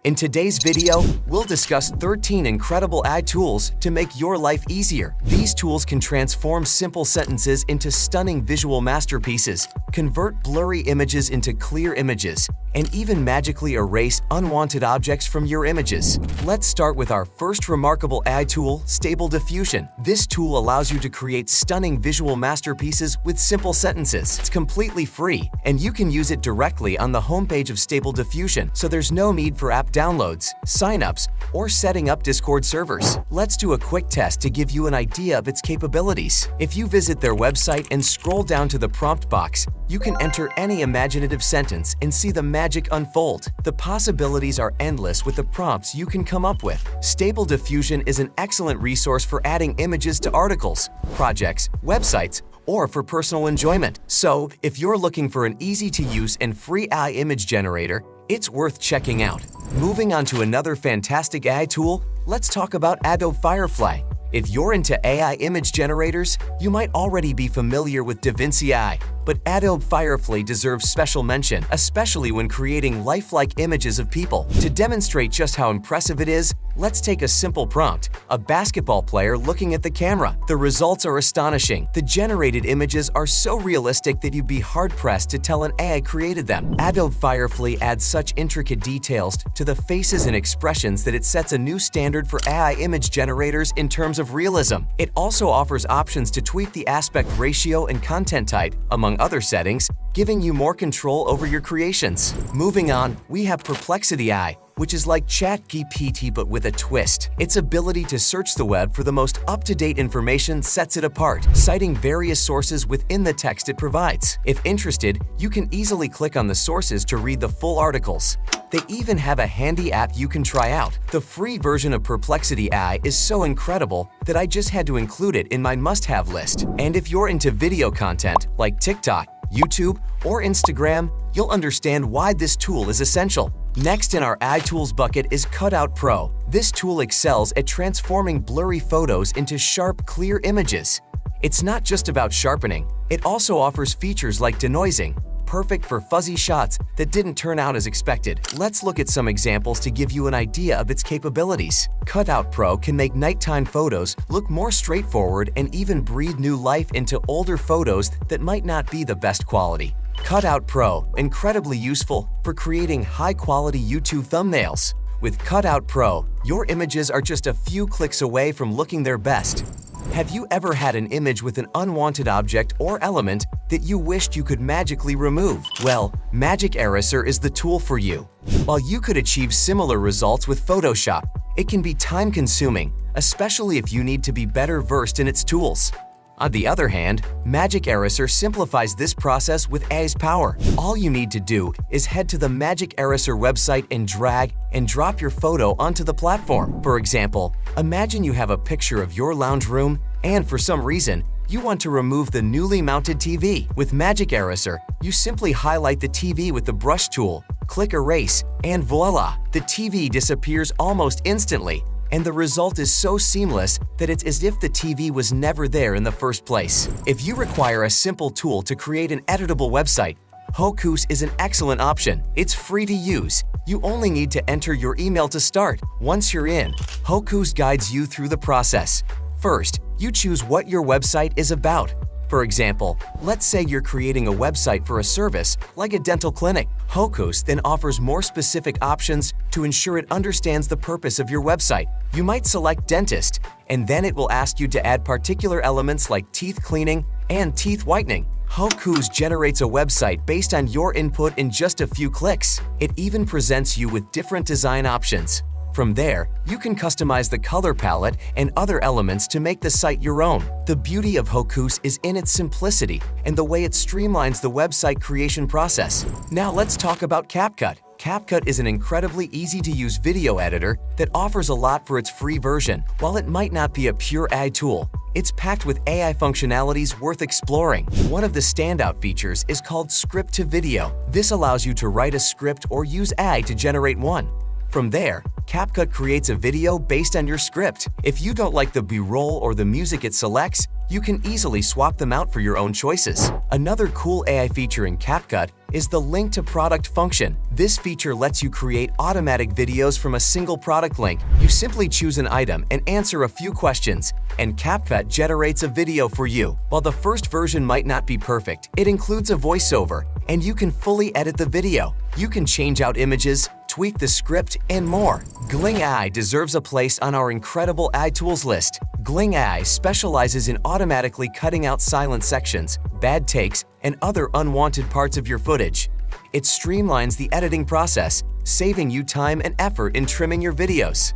In today's video, we'll discuss 13 incredible AI tools to make your life easier. These tools can transform simple sentences into stunning visual masterpieces, convert blurry images into clear images, and even magically erase unwanted objects from your images. Let's start with our first remarkable AI tool, Stable Diffusion. This tool allows you to create stunning visual masterpieces with simple sentences. It's completely free, and you can use it directly on the homepage of Stable Diffusion, so there's no need for app downloads, signups, or setting up Discord servers. Let's do a quick test to give you an idea of its capabilities. If you visit their website and scroll down to the prompt box, you can enter any imaginative sentence and see the magic unfold. The possibilities are endless with the prompts you can come up with. Stable Diffusion is an excellent resource for adding images to articles, projects, websites, or for personal enjoyment. So, if you're looking for an easy-to-use and free AI image generator, it's worth checking out. Moving on to another fantastic AI tool, let's talk about Adobe Firefly. If you're into AI image generators, you might already be familiar with DaVinci AI, but Adobe Firefly deserves special mention, especially when creating lifelike images of people. To demonstrate just how impressive it is, let's take a simple prompt: a basketball player looking at the camera. The results are astonishing. The generated images are so realistic that you'd be hard-pressed to tell an AI created them. Adobe Firefly adds such intricate details to the faces and expressions that it sets a new standard for AI image generators in terms of realism. It also offers options to tweak the aspect ratio and content type, among other settings, giving you more control over your creations. Moving on, we have Perplexity AI, which is like ChatGPT but with a twist. Its ability to search the web for the most up-to-date information sets it apart, citing various sources within the text it provides. If interested, you can easily click on the sources to read the full articles. They even have a handy app you can try out. The free version of Perplexity AI is so incredible that I just had to include it in my must-have list. And if you're into video content like TikTok, YouTube, or Instagram, you'll understand why this tool is essential. Next in our AI tools bucket is CutOut Pro. This tool excels at transforming blurry photos into sharp, clear images. It's not just about sharpening, it also offers features like denoising, perfect for fuzzy shots that didn't turn out as expected. Let's look at some examples to give you an idea of its capabilities. CutOut Pro can make nighttime photos look more straightforward and even breathe new life into older photos that might not be the best quality. CutOut Pro, incredibly useful for creating high-quality YouTube thumbnails. With CutOut Pro, your images are just a few clicks away from looking their best. Have you ever had an image with an unwanted object or element that you wished you could magically remove? Well, Magic Eraser is the tool for you. While you could achieve similar results with Photoshop, it can be time-consuming, especially if you need to be better versed in its tools. On the other hand, Magic Eraser simplifies this process with AI's power. All you need to do is head to the Magic Eraser website and drag and drop your photo onto the platform. For example, imagine you have a picture of your lounge room and for some reason, you want to remove the newly mounted TV. With Magic Eraser, you simply highlight the TV with the brush tool, click Erase, and voila! The TV disappears almost instantly. And the result is so seamless that it's as if the TV was never there in the first place. If you require a simple tool to create an editable website, Hocoos is an excellent option. It's free to use. You only need to enter your email to start. Once you're in, Hocoos guides you through the process. First, you choose what your website is about. For example, let's say you're creating a website for a service like a dental clinic. Hocoos then offers more specific options to ensure it understands the purpose of your website. You might select dentist, and then it will ask you to add particular elements like teeth cleaning and teeth whitening. Hocoos generates a website based on your input in just a few clicks. It even presents you with different design options. From there, you can customize the color palette and other elements to make the site your own. The beauty of Hocoos is in its simplicity and the way it streamlines the website creation process. Now let's talk about Capcut. Capcut is an incredibly easy-to-use video editor that offers a lot for its free version. While it might not be a pure AI tool, it's packed with AI functionalities worth exploring. One of the standout features is called Script to Video. This allows you to write a script or use AI to generate one. From there, Capcut creates a video based on your script. If you don't like the B-roll or the music it selects, you can easily swap them out for your own choices. Another cool AI feature in Capcut is the link to product function. This feature lets you create automatic videos from a single product link. You simply choose an item and answer a few questions, and Capcut generates a video for you. While the first version might not be perfect, it includes a voiceover, and you can fully edit the video. You can change out images, tweak the script, and more. Gling AI deserves a place on our incredible AI tools list. Gling AI specializes in automatically cutting out silent sections, bad takes, and other unwanted parts of your footage. It streamlines the editing process, saving you time and effort in trimming your videos.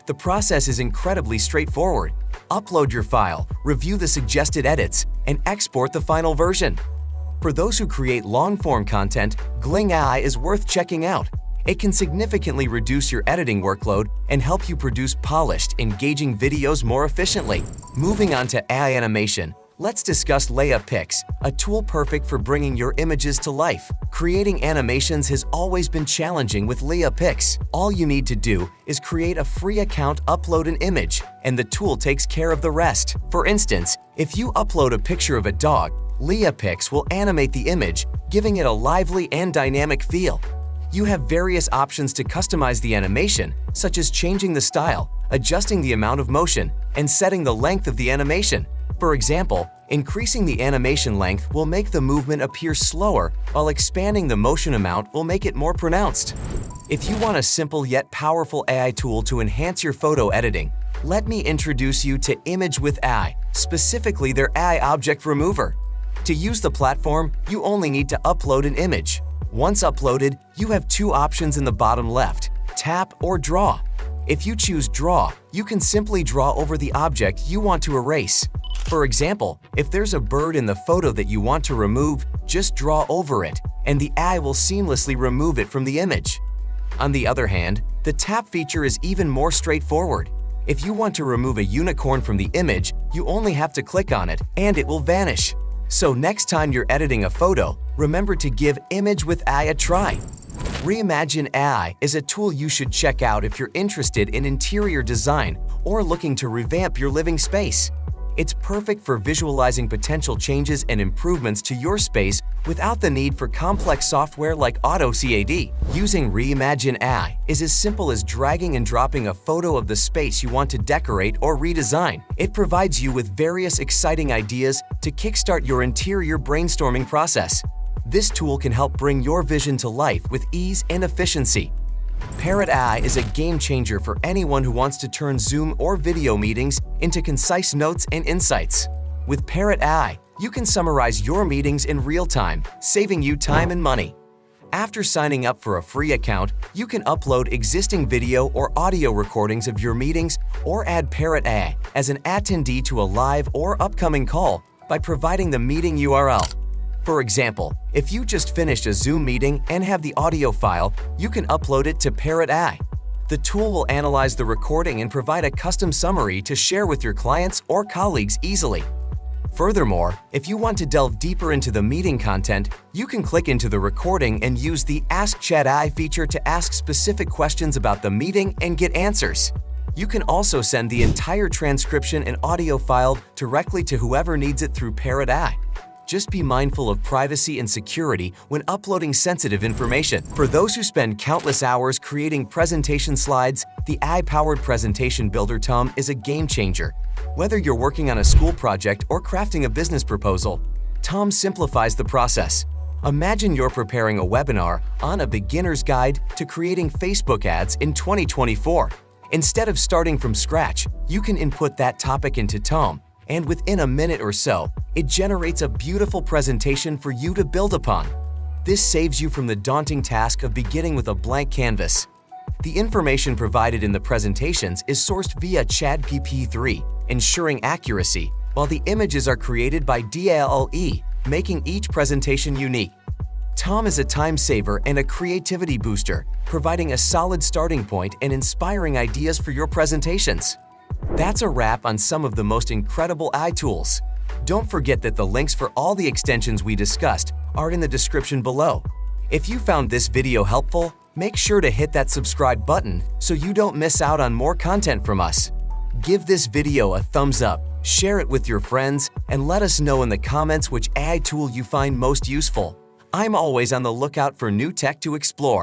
The process is incredibly straightforward. Upload your file, review the suggested edits, and export the final version. For those who create long-form content, Gling AI is worth checking out. It can significantly reduce your editing workload and help you produce polished, engaging videos more efficiently. Moving on to AI animation, let's discuss Leia Pix, a tool perfect for bringing your images to life. Creating animations has always been challenging with Leia Pix. All you need to do is create a free account, upload an image, and the tool takes care of the rest. For instance, if you upload a picture of a dog, Leia Pix will animate the image, giving it a lively and dynamic feel. You have various options to customize the animation, such as changing the style, adjusting the amount of motion, and setting the length of the animation. For example, increasing the animation length will make the movement appear slower, while expanding the motion amount will make it more pronounced. If you want a simple yet powerful AI tool to enhance your photo editing, let me introduce you to ImageWith AI, specifically their AI Object Remover. To use the platform, you only need to upload an image. Once uploaded, you have two options in the bottom left: tap or draw. If you choose draw, you can simply draw over the object you want to erase. For example, if there's a bird in the photo that you want to remove, just draw over it, and the AI will seamlessly remove it from the image. On the other hand, the tap feature is even more straightforward. If you want to remove a unicorn from the image, you only have to click on it, and it will vanish. So next time you're editing a photo, remember to give ImageWith AI a try. Reimagine AI is a tool you should check out if you're interested in interior design or looking to revamp your living space. It's perfect for visualizing potential changes and improvements to your space without the need for complex software like AutoCAD. Using Reimagine AI is as simple as dragging and dropping a photo of the space you want to decorate or redesign. It provides you with various exciting ideas to kickstart your interior brainstorming process. This tool can help bring your vision to life with ease and efficiency. Parrot AI is a game changer for anyone who wants to turn Zoom or video meetings into concise notes and insights. With Parrot AI, you can summarize your meetings in real time, saving you time and money. After signing up for a free account, you can upload existing video or audio recordings of your meetings or add Parrot AI as an attendee to a live or upcoming call by providing the meeting URL. For example, if you just finished a Zoom meeting and have the audio file, you can upload it to Parrot AI. The tool will analyze the recording and provide a custom summary to share with your clients or colleagues easily. Furthermore, if you want to delve deeper into the meeting content, you can click into the recording and use the Ask Chat AI feature to ask specific questions about the meeting and get answers. You can also send the entire transcription and audio file directly to whoever needs it through Parrot AI. Just be mindful of privacy and security when uploading sensitive information. For those who spend countless hours creating presentation slides, the AI-powered presentation builder Tome is a game changer. Whether you're working on a school project or crafting a business proposal, Tome simplifies the process. Imagine you're preparing a webinar on a beginner's guide to creating Facebook ads in 2024. Instead of starting from scratch, you can input that topic into Tome, and within a minute or so, it generates a beautiful presentation for you to build upon. This saves you from the daunting task of beginning with a blank canvas. The information provided in the presentations is sourced via ChatGPT-3, ensuring accuracy, while the images are created by DALL-E, making each presentation unique. Tome is a time saver and a creativity booster, providing a solid starting point and inspiring ideas for your presentations. That's a wrap on some of the most incredible AI tools. Don't forget that the links for all the extensions we discussed are in the description below. If you found this video helpful, make sure to hit that subscribe button so you don't miss out on more content from us. Give this video a thumbs up Share it with your friends and let us know in the comments which AI tool you find most useful. I'm always on the lookout for new tech to explore.